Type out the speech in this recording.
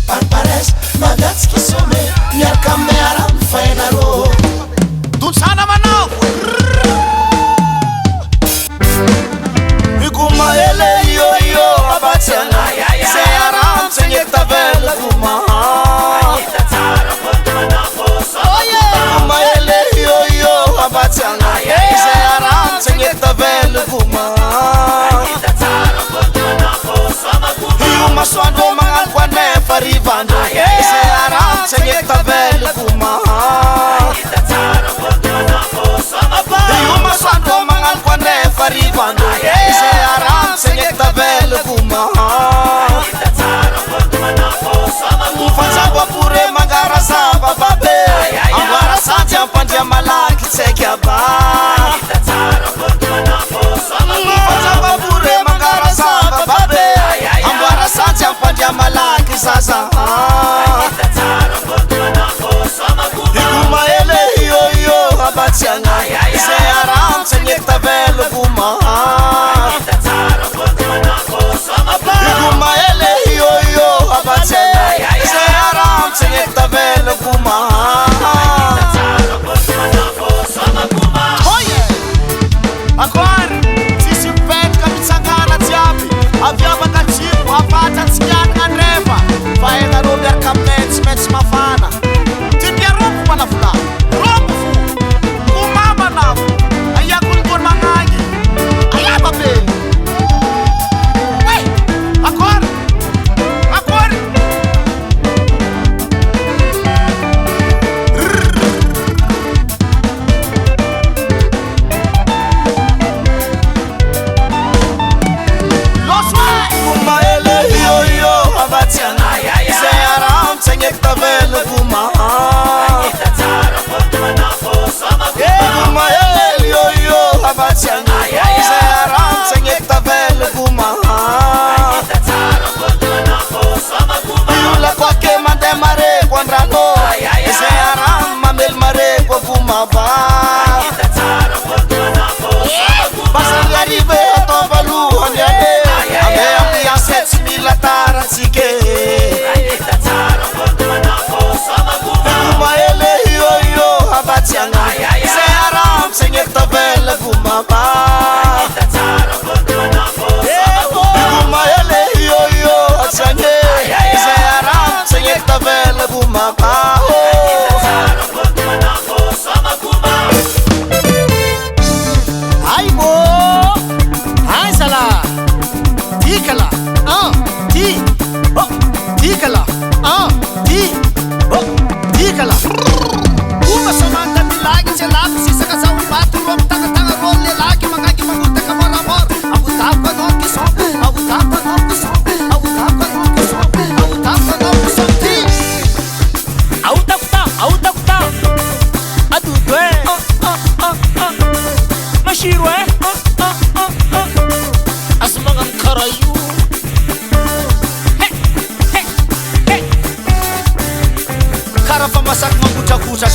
parpares magatsika some miaraka miara mifainarô donsana manao igoma ele io abatsiana zay aramitsagny tavela goma igoma ele io abatsiana zay aramitsagny tavela goma io masoandro magnaloko anefa rivandro zay aramitsagny tavela goma io masoandro magnaloko anefa rivandro zay aramitsagny tavela goma fanjava pore mangara zava babe amboara santy ampandria malaky tsaiky aba fanjava pore mangara zava babe amboara santy ampandria malaky zaza igoma ele io abatsiagna zay aramitsagny tavela goma igoma ele io abatsiagna zay aramitsagny tavela goma akoary tsisy mipetraka mitsangana jiaby aviavaka tsiko afatratsikianana andrefa fa enarô miaraka aminay tsy maintsy mafana tindria rompo manavola rompo fo komamanavo aiakolokony magnangy aiaba be akoary akoary igoma ele io abatsiagna zay aramitsagny tavela goma igoma ele io abatsiagna zay aramitsagny tavela goma iolako ake mandeha mareko andrano zay aram mamely mareko goma ba basany arive atao valohany ane ame ambiance tsy mila taratsike igoma ele io abatsiagna zay aramitsagny tavela goma ba igoma ele io atsiagny zay aramitsagny tavela goma ba ay mo ay sala tikala ti tikala ti tikala uma samanta milagi tselako sisaka sa umaty ro mitangatanga ro lelaki mangagy manotaka moramora avotapano kison avotapano kison avotapano kison avotapano kison ti autakuta adudo mashiro asmangam karayu karafa masak mangkucak-kucak